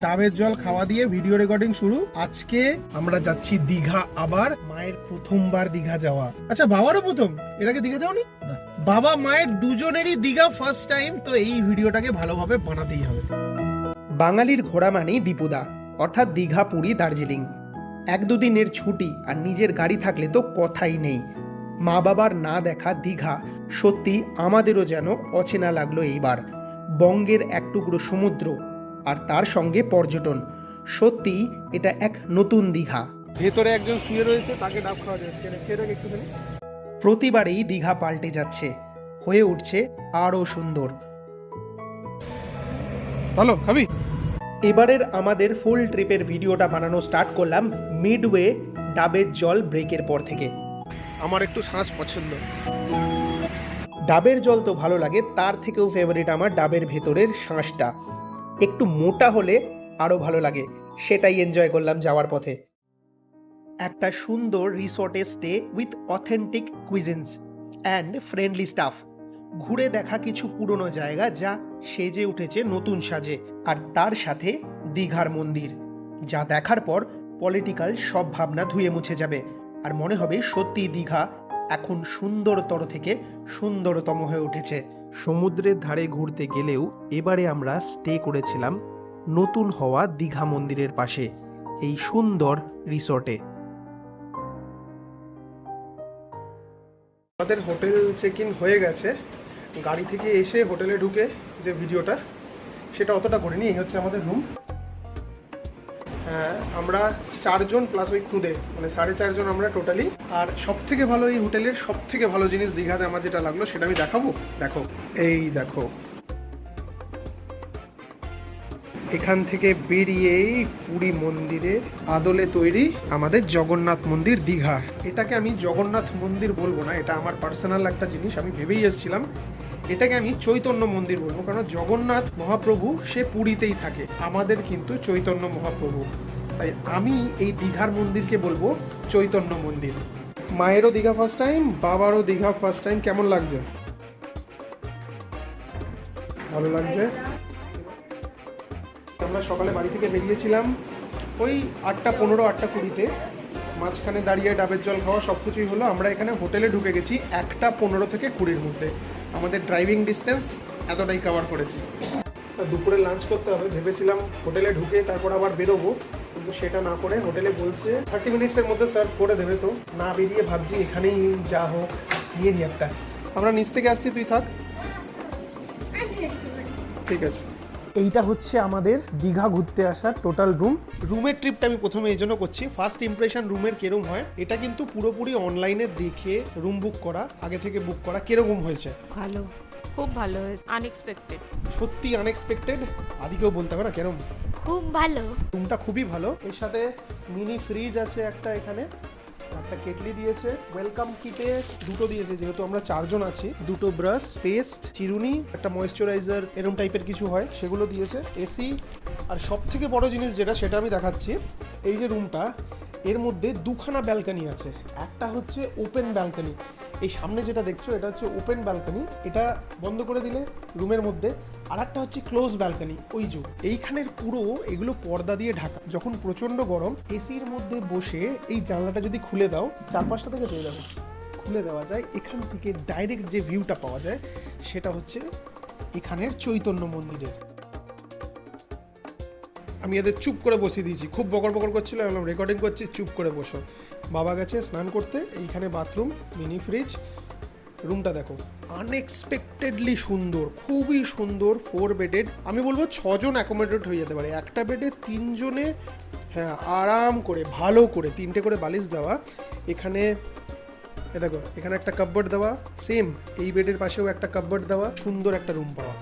ডাবের জল খাওয়া দিয়ে ভিডিও রেকর্ডিং শুরু। আজকে আমরা যাচ্ছি দীঘা, আবার মায়ের প্রথমবার দীঘা যাওয়া। আচ্ছা, বাবারও প্রথম? এর আগে দীঘা যাওনি? বাবা মায়ের দুজনেরই দীঘা ফার্স্ট টাইম, তো এই ভিডিওটাকে ভালোভাবে বানাতেই হবে। বাঙালির ঘোড়া মানেই দীপুদা, অর্থাৎ দীঘা, পুরী, দার্জিলিং। এক দুদিনের ছুটি আর নিজের গাড়ি থাকলে তো কথাই নেই। মা বাবার না দেখা দীঘা সত্যি আমাদেরও যেন অচেনা লাগলো এইবার। বঙ্গের এক টুকরো সমুদ্র আর তার সঙ্গে পর্যটন, সত্যি এটা এক নতুন দীঘা। ভেতরে একজন শুয়ে রয়েছে, তাকে ডাব খাওয়া যাচ্ছে। একটুখানি। প্রতিবারেই দীঘা পাল্টে যাচ্ছে, হয়ে উঠছে আরও সুন্দর। ভালো খাবি? এবারের আমাদের ফুল ট্রিপের ভিডিওটা বানানো স্টার্ট করলাম মিডওয়ে ডাবের জল ব্রেকের পর থেকে। আমার একটু শ্বাস পছন্দ। ডাবের জল তো ভালো লাগে, তার থেকেও ফেভারিট আমার ডাবের ভেতরের শাঁসটা। একটু মোটা হলে আরও ভালো লাগে, সেটাই এনজয় করলাম যাওয়ার পথে। একটা সুন্দর রিসর্টে stay with authentic কুইজিনস and friendly staff. ঘুরে দেখা কিছু পুরনো জায়গা যা সেজে উঠেছে নতুন সাজে, আর তার সাথে দীঘার মন্দির, যা দেখার পর পলিটিক্যাল সব ভাবনা ধুয়ে মুছে যাবে আর মনে হবে সত্যি দীঘা এখন সুন্দরতর থেকে সুন্দরতম হয়ে উঠেছে। সমুদ্রের ধারে ঘুরতে গেলেও এবারে আমরা স্টে করেছিলাম নতুন হওয়া দীঘা মন্দিরের পাশে এই সুন্দর রিসর্টে। আমাদের হোটেল চেক ইন হয়ে গেছে। গাড়ি থেকে এসে হোটেলে ঢুকে যে ভিডিওটা, সেটা অতটা করিনি। এই হচ্ছে আমাদের রুম। হ্যাঁ, আমরা 4 জন প্লাস ওই খুদে, মানে 4.5 জন আমরা টোটালি। আর সব থেকে ভালো এই হোটেলের সব থেকে ভালো জিনিস দীঘাতে আমার যেটা লাগলো সেটা আমি দেখাবো। দেখো, এই দেখো, এখান থেকে বেরিয়েই পুরী মন্দিরের আদলে তৈরি আমাদের জগন্নাথ মন্দির দীঘার। এটাকে আমি জগন্নাথ মন্দির বলবো না, এটা আমার পার্সোনাল একটা জিনিস। আমি ভেবেই এসেছিলাম এটাকে আমি চৈতন্য মন্দির বলবো, কারণ জগন্নাথ মহাপ্রভু সে পুরীতেই থাকে, আমাদের কিন্তু চৈতন্য মহাপ্রভু। তাই আমি এই দীঘার মন্দিরকে বলবো চৈতন্য মন্দির। মায়েরও দীঘা ফার্স্ট টাইম, বাবারও দীঘা ফার্স্ট টাইম। কেমন লাগছে? ভালো লাগছে। আমরা সকালে বাড়ি থেকে বেরিয়েছিলাম ওই 8:15, 8:20-তে। মাঝখানে দাঁড়িয়ে ডাবের জল খাওয়া সব কিছুই হলো। আমরা এখানে হোটেলে ঢুকে গেছি 1:15 থেকে 20-র মধ্যে। আমাদের ড্রাইভিং ডিস্টেন্স এতটাই কভার করেছি। দুপুরে লাঞ্চ করতে হবে ভেবেছিলাম হোটেলে ঢুকে, তারপর আবার বেরোবো, কিন্তু সেটা না করে হোটেলে বলছে 30 মিনিটসের মধ্যে সার্ভ করে দেবে। তো না বেরিয়ে ভাবছি এখানেই যা হোক নিয়ে নিই একটা। আমরা নিচ থেকে আসছি, তুই থাক। ঠিক আছে। এইটা হচ্ছে আমাদের দীঘা ঘুরতে আসার টোটাল রুম। রুমের ট্রিপটা আমি প্রথমে এই জন্য করছি, ফার্স্ট ইমপ্রেশন রুমের কিরকম হয়। এটা কিন্তু পুরোপুরি অনলাইনে দেখে রুম বুক করা, আগে থেকে বুক করা। কিরকম হয়েছে? ভালো, খুব ভালো, আনএক্সপেক্টেড। সত্যি আনএক্সপেক্টেড। আদিকেও বলতে হবে না কেরম? খুব ভালো। রুমটা খুবই ভালো। এর সাথে মিনি ফ্রিজ আছে একটা, এখানে একটা কেটলি দিয়েছে। ওয়েলকাম কিটে 2টো দিয়েছে, যেহেতু আমরা 4 জন আছি। 2টো ব্রাশ, পেস্ট, চিরুনি, একটা ময়েশ্চারাইজার এরকম টাইপের কিছু হয় সেগুলো দিয়েছে। এসি। আর সব থেকে বড় জিনিস যেটা, সেটা আমি দেখাচ্ছি। এই যে রুমটা, এর মধ্যে 2খানা ব্যালকনি আছে। একটা হচ্ছে ওপেন ব্যালকনি, এই সামনে যেটা দেখছো এটা হচ্ছে ওপেন ব্যালকনি, এটা বন্ধ করে দিলে রুমের মধ্যে। আর একটা হচ্ছে ক্লোজ ব্যালকনি, ওই যে এইখানের পুরো এগুলো পর্দা দিয়ে ঢাকা। যখন প্রচন্ড গরম, এসির মধ্যে বসে এই জানলাটা যদি খুলে দাও, 4-5টা থেকে পেয়ে যাবে, খুলে দেওয়া যায়। এখান থেকে ডাইরেক্ট যে ভিউটা পাওয়া যায় সেটা হচ্ছে এখানের চৈতন্য মন্দিরের। আমি এদের চুপ করে বসিয়ে দিয়েছি, খুব বকর বকর করছিল, আমি রেকর্ডিং করছি, চুপ করে বসো। বাবা গেছে স্নান করতে। এইখানে বাথরুম, মিনি ফ্রিজ। রুমটা দেখো, আনএক্সপেক্টেডলি সুন্দর, খুবই সুন্দর। 4 বেডেড, আমি বলবো 6 জন অ্যাকোমোডেট হয়ে যেতে পারে। একটা বেডে 3 জনে, হ্যাঁ, আরাম করে ভালো করে 3টে করে বালিশ দেওয়া। এখানে দেখো, এখানে একটা কাপবোর্ড দেওয়া, সেম এই বেডের পাশেও একটা কাপবোর্ড দেওয়া। সুন্দর একটা রুম পাওয়া।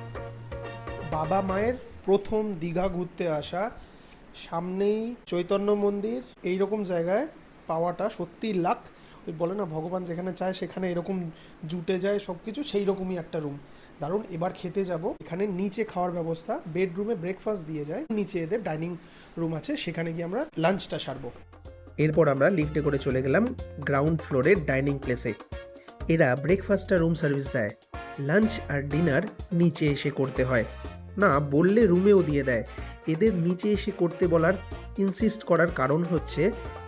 বাবা মায়ের প্রথম দীঘা ঘুরতে আসা, সামনেই চৈতন্য মন্দির, এইরকম জায়গায় পাওয়াটা সত্যি লাক। ওই বলে না, ভগবান যেখানে চায় সেখানে এরকম জুটে যায় সব কিছু, সেই রকমই একটা রুম। দারুণ। এবার খেতে যাব। এখানে নিচে খাওয়ার ব্যবস্থা, বেডরুমে ব্রেকফাস্ট দিয়ে যায়, নিচে এদের ডাইনিং রুম আছে, সেখানে গিয়ে আমরা লাঞ্চটা সারবো। এরপর আমরা লিফটে করে চলে গেলাম গ্রাউন্ড ফ্লোরের ডাইনিং প্লেসে। এরা ব্রেকফাস্টটা রুম সার্ভিস দেয়, লাঞ্চ আর ডিনার নিচে এসে করতে হয়। না বললে রুমেও দিয়ে দেয়। এদের নিচে এসে করতে বলার ইনসিস্ট করার কারণ হচ্ছে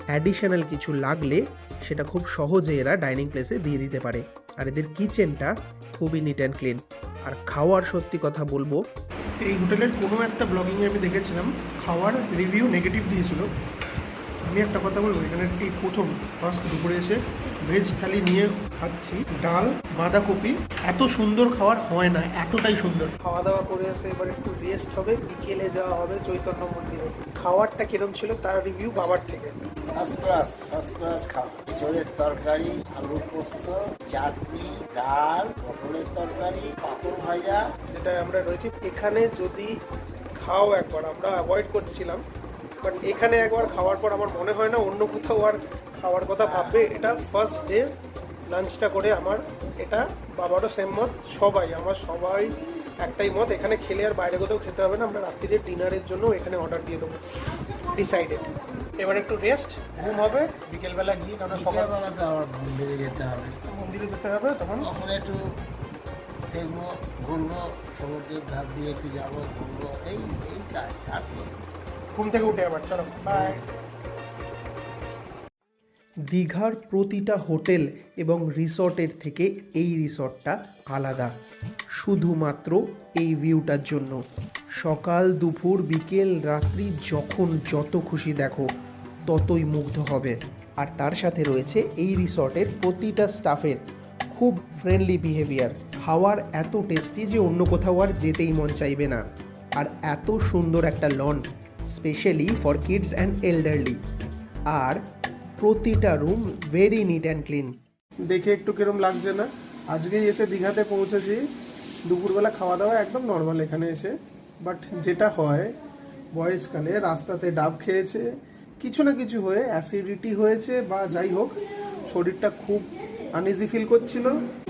অ্যাডিশনাল কিছু লাগলে সেটা খুব সহজে এরা ডাইনিং প্লেসে দিয়ে দিতে পারে। আর এদের কিচেনটা খুবই নিট অ্যান্ড ক্লিন। আর খাওয়ার সত্যি কথা বলবো, এই হোটেলের কোনো একটা ব্লগিংয়ে আমি দেখেছিলাম খাওয়ার রিভিউ নেগেটিভ দিয়েছিল। আমি একটা কথা বলবো, এখানে এই প্রথম ফার্স্ট দুপুরে এসে ভেজ থালি নিয়ে খাচ্ছি, ডাল বাঁধাকপি, এত সুন্দর খাবার হয় না, এতটাই সুন্দর। খাওয়া দাওয়া করে এসে এবার একটু রেস্ট হবে, বিকেলে যাওয়া হবে চৈতন্য মন্দিরে। খাওয়ারটা কিরম ছিল তার রিভিউ বাবার থেকে। ফার্স্ট ক্লাস খাওয়া, এঁচোড়ের তরকারি, আলু পোস্ত, চাটনি, ডাল, পটলের তরকারি, পাঁপড় ভাজা, যেটা আমরা রয়েছি এখানে যদি খাও একবার, আমরা অ্যাভয়েড করছিলাম, বাট এখানে একবার খাওয়ার পর আমার মনে হয় না অন্য কোথাও আর খাওয়ার কথা ভাববে। এটা ফার্স্ট ডে লাঞ্চটা করে আমার এটা বাবারও সেম মত, সবাই একটাই মত, এখানে খেলে আর বাইরে কোথাও খেতে হবে না। আমরা রাত্রিরে ডিনারের জন্য এখানে অর্ডার দিয়ে দেবো, ডিসাইডেড। এবার একটু রেস্ট, ঘুম হবে, বিকেলবেলা গিয়ে কারণ সকালবেলাতে আবার মন্দিরে যেতে হবে। তখন তখন একটু দেখবো, ঘুরবো, সমুদ্রের ধার দিয়ে একটু যাবো, ঘুরবো, এই কাজ। আর ঘুম থেকে উঠে আবার চলো বাই। দীঘার প্রতিটা হোটেল এবং রিসর্টের থেকে এই রিসর্টটা আলাদা, শুধুমাত্র এই ভিউটার জন্য। সকাল দুপুর বিকেল রাত্রি যখন যত খুশি দেখো ততই মুগ্ধ হবে। আর তার সাথে রয়েছে এই রিসর্টের প্রতিটা স্টাফের খুব ফ্রেন্ডলি বিহেভিয়ার। খাওয়ার এত টেস্টি যে অন্য কোথাও আর যেতেই মন চাইবে না। আর এত সুন্দর একটা lawn specially for kids and elderly. আর প্রতিটা room very neat and clean. দেখে একটু কিরম লাগছে না? আজকেই এসে দীঘাতে পৌঁছেছি, দুপুরবেলা খাওয়া দাওয়া একদম নর্মাল এখানে এসে। বাট যেটা হয় বয়সকালে রাস্তাতে ডাব খেয়েছে, কিছু না কিছু হয়ে অ্যাসিডিটি হয়েছে বা যাই হোক, শরীরটা খুব আনইজি ফিল করছিল।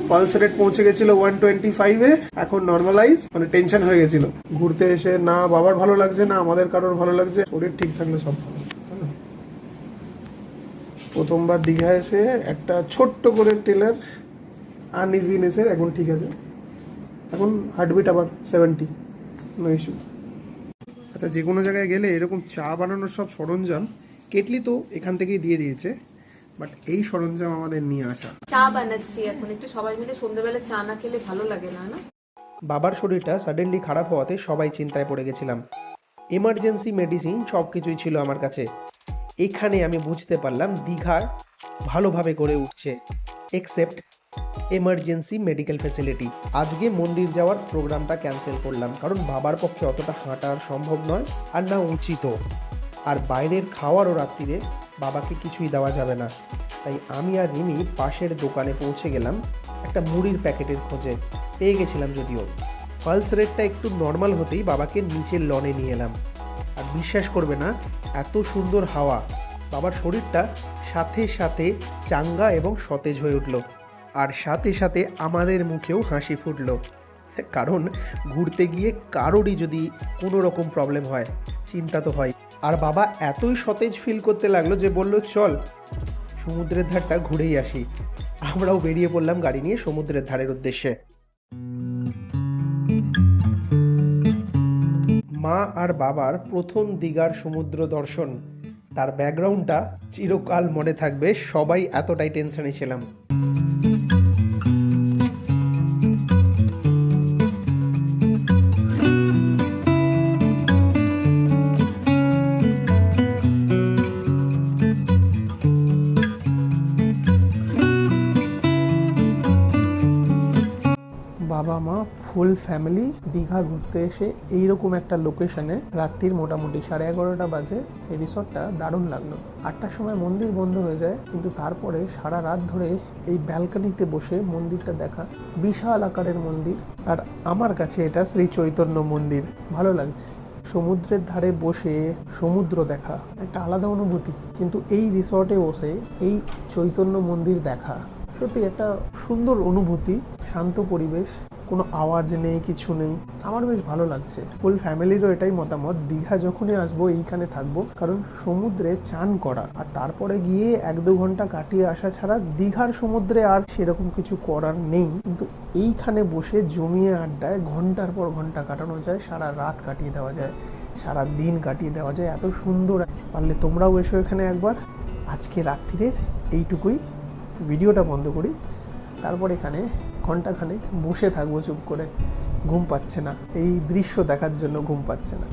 পালস রেট পৌঁছে গেছিল 125-এ, এখন নর্মালাইজ, মানে টেনশন হয়ে গেছিল। ঘুরতে এসে না বাবার ভালো লাগছে না আমাদের কারোর ভালো লাগছে, শরীর ঠিক থাকলে সব ভালো। প্রথমবার দীঘা এসে একটা ছোট্ট করে টেলার আনইজিনেসের এখন ঠিক আছে, এখন হার্টবিট আবার 70, নো ইস্যু। আচ্ছা, যে কোনো জায়গায় গেলে এরকম চা বানানোর সব সরঞ্জাম, কেটলি তো এখান থেকেই দিয়ে দিয়েছে, বাট এই সরঞ্জাম আমাদের নিয়ে আসা। চা বানাচ্ছি এখন, একটু সবাই মিলে সন্ধ্যেবেলা চা না খেলে ভালো লাগে না, না? বাবার শরীরটা সাডেনলি খারাপ হওয়াতে সবাই চিন্তায় পড়ে গেছিলাম। এমার্জেন্সি মেডিসিন সব কিছুই ছিল আমার কাছে। এখানে আমি বুঝতে পারলাম দীঘা ভালোভাবে গড়ে উঠছে, এক্সেপ্ট এমার্জেন্সি মেডিকেল ফ্যাসিলিটি। আজকে মন্দির যাওয়ার প্রোগ্রামটা ক্যান্সেল করলাম, কারণ বাবার পক্ষে অতটা হাঁটা আর সম্ভব নয়, আর না উচিত। আর বাইরের খাওয়ারও রাত্রিরে বাবাকে কিছুই দেওয়া যাবে না। তাই আমি আর রিমি পাশের দোকানে পৌঁছে গেলাম একটা মুড়ির প্যাকেটের খোঁজে। পেয়ে গেছিলাম যদিও। পালস রেটটা একটু নর্মাল হতেই বাবাকে নিচের লনে নিয়ে এলাম। আর বিশ্বাস করবে না, এত সুন্দর হাওয়া, বাবার শরীরটা সাথে সাথে চাঙ্গা এবং সতেজ হয়ে উঠল। আর সাথে সাথে আমাদের মুখেও হাসি ফুটল, কারণ ঘুরতে গিয়ে কারোরই যদি কোনো রকম প্রবলেম হয় চিন্তা তো হয়। আর বাবা এতই সতেজ ফিল করতে লাগলো যে বলল, চল সমুদ্রের ধারটা ঘুরেই আসি। আমরাও বেরিয়ে পড়লাম গাড়ি নিয়ে সমুদ্রের ধারের উদ্দেশ্যে। মা আর বাবার প্রথম দীঘার সমুদ্র দর্শন, তার ব্যাকগ্রাউন্ডটা চিরকাল মনে থাকবে। সবাই এতটাই টেনশনে ছিলাম। বাবা মা ফুল ফ্যামিলি দীঘা ঘুরতে এসে এইরকম একটা লোকেশনে রাত্রির মোটামুটি 11:30 বাজে। এই রিসর্টটা দারুণ লাগলো। 8টার সময় মন্দির বন্ধ হয়ে যায়, কিন্তু তারপরে সারা রাত ধরে এই ব্যালকনিতে বসে মন্দিরটা দেখা। বিশাল আকারের মন্দির, আর আমার কাছে এটা শ্রী চৈতন্য মন্দির। ভালো লাগছে সমুদ্রের ধারে বসে সমুদ্র দেখা, একটা আলাদা অনুভূতি। কিন্তু এই রিসর্টে বসে এই চৈতন্য মন্দির দেখা সত্যি একটা সুন্দর অনুভূতি। শান্ত পরিবেশ, কোনো আওয়াজ নেই, কিছু নেই। আমার বেশ ভালো লাগছে। ফুল ফ্যামিলিরও এটাই মতামত, দীঘা যখনই আসবো এইখানে থাকবো, কারণ সমুদ্রে চান করা আর তারপরে গিয়ে 1-2 ঘন্টা কাটিয়ে আসা ছাড়া দীঘার সমুদ্রে আর সেরকম কিছু করার নেই। কিন্তু এইখানে বসে জমিয়ে আড্ডায় ঘন্টার পর ঘন্টা কাটানো যায়, সারা রাত কাটিয়ে দেওয়া যায়। সারা দিন কাটিয়ে দেওয়া যায়, এত সুন্দর। পারলে তোমরাও এসো এখানে একবার। আজকে রাত্রিরের এইটুকুই, ভিডিওটা বন্ধ করি, তারপর এখানে ঘন্টাখানেক বসে থাকবো চুপ করে। ঘুম পাচ্ছে না, এই দৃশ্য দেখার জন্য ঘুম পাচ্ছে না।